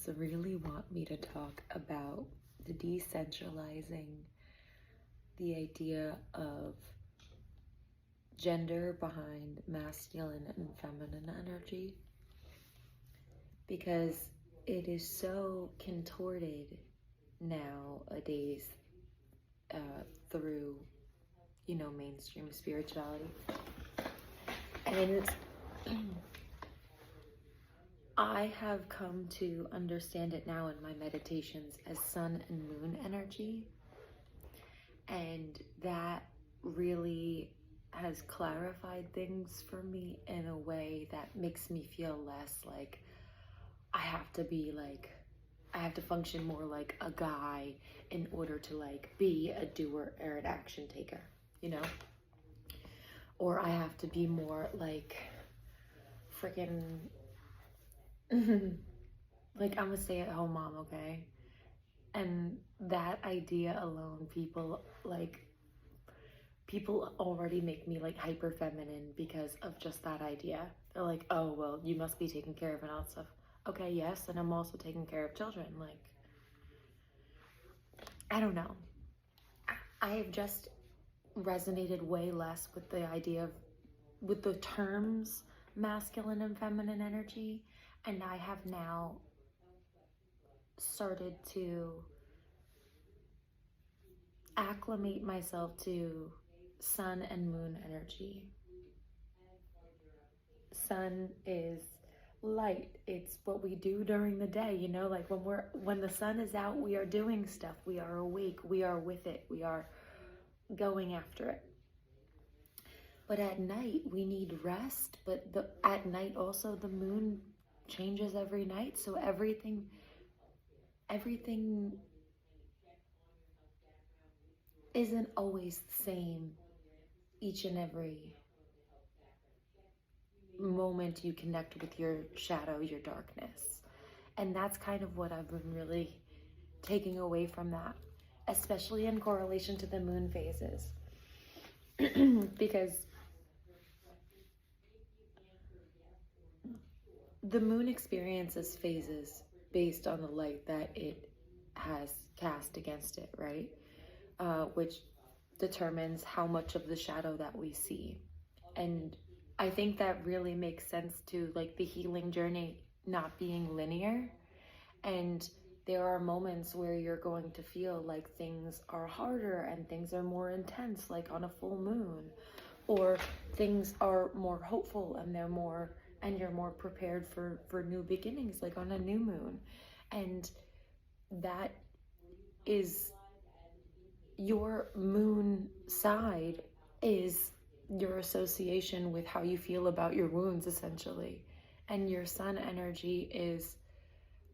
clients really want me to talk about the decentralizing the idea of gender behind masculine and feminine energy, because it is so contorted nowadays through, mainstream spirituality. And I have come to understand it now in my meditations as sun and moon energy. And that really has clarified things for me in a way that makes me feel less like I have to function more like a guy in order to be a doer or an action taker, or I have to be more like freaking like I'm a stay-at-home mom, okay? And that idea alone, people already make me hyper feminine because of just that idea. They're like, oh, well, you must be taking care of and all that stuff. Okay, yes, and I'm also taking care of children. I don't know. I have just resonated way less with the idea with the terms masculine and feminine energy, and I have now started to acclimate myself to sun and moon energy. Sun is light. It's what we do during the day, when the sun is out, we are doing stuff, we are awake, we are with it, we are going after it. But at night we need rest, but at night also the moon changes every night, so everything isn't always the same each and every moment you connect with your shadow, your darkness. And that's kind of what I've been really taking away from that, especially in correlation to the moon phases. Because the moon experiences phases based on the light that it has cast against it, right? Which determines how much of the shadow that we see. And I think that really makes sense to the healing journey not being linear. And there are moments where you're going to feel like things are harder and things are more intense, like on a full moon, or things are more hopeful and you're more prepared for new beginnings, like on a new moon. And that is your moon side, is your association with how you feel about your wounds, essentially. And your sun energy is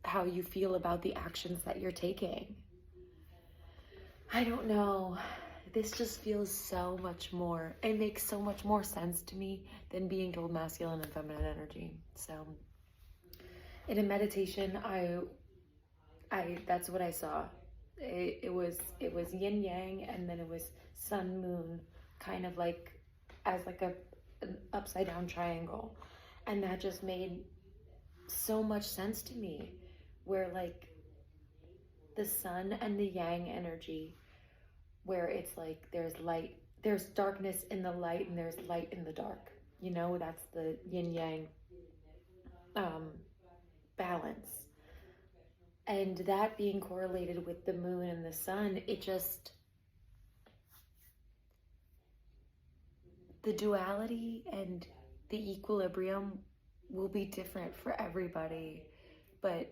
how you feel about the actions that you're taking. I don't know. This just feels so much more, it makes so much more sense to me than being told masculine and feminine energy. So in a meditation, I that's what I saw. It was yin yang, and then it was sun moon, kind of as an upside down triangle. And that just made so much sense to me, where the sun and the yang energy, where it's there's darkness in the light and there's light in the dark, that's the yin yang balance. And that being correlated with the moon and the sun, the duality and the equilibrium will be different for everybody, but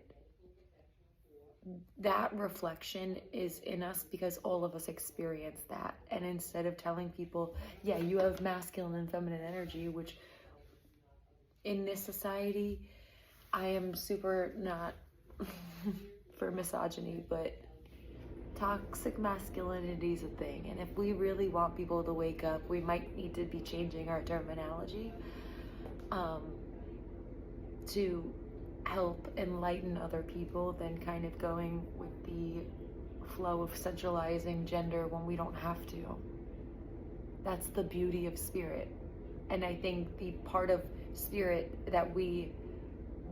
that reflection is in us because all of us experience that. And instead of telling people, yeah, you have masculine and feminine energy, which in this society, I am super not for misogyny, but toxic masculinity is a thing. And if we really want people to wake up, we might need to be changing our terminology to help enlighten other people than kind of going with the flow of centralizing gender when we don't have to. That's the beauty of spirit. And I think the part of spirit that we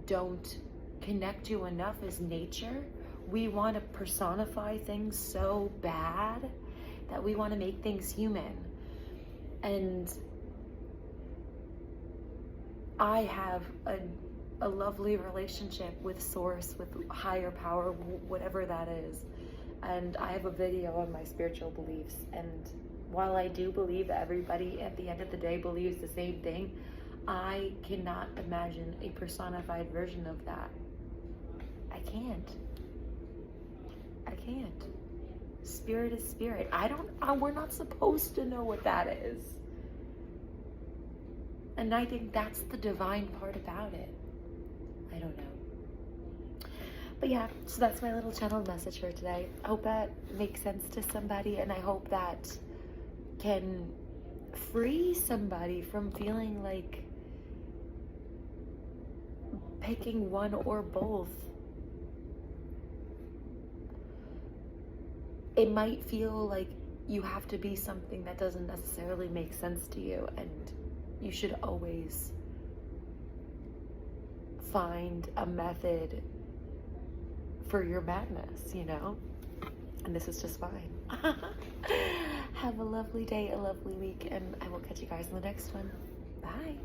don't connect to enough is nature. We want to personify things so bad that we want to make things human. And I have a lovely relationship with source, with higher power, whatever that is. And I have a video on my spiritual beliefs. And while I do believe that everybody at the end of the day believes the same thing, I cannot imagine a personified version of that. I can't. Spirit is spirit. We're not supposed to know what that is. And I think that's the divine part about it. I don't know. But yeah, so that's my little channeled message for today. I hope that makes sense to somebody, and I hope that can free somebody from feeling like picking one or both. It might feel like you have to be something that doesn't necessarily make sense to you, and you should always find a method for your madness, you know? And this is just fine. Have a lovely day, a lovely week, and I will catch you guys in the next one. Bye.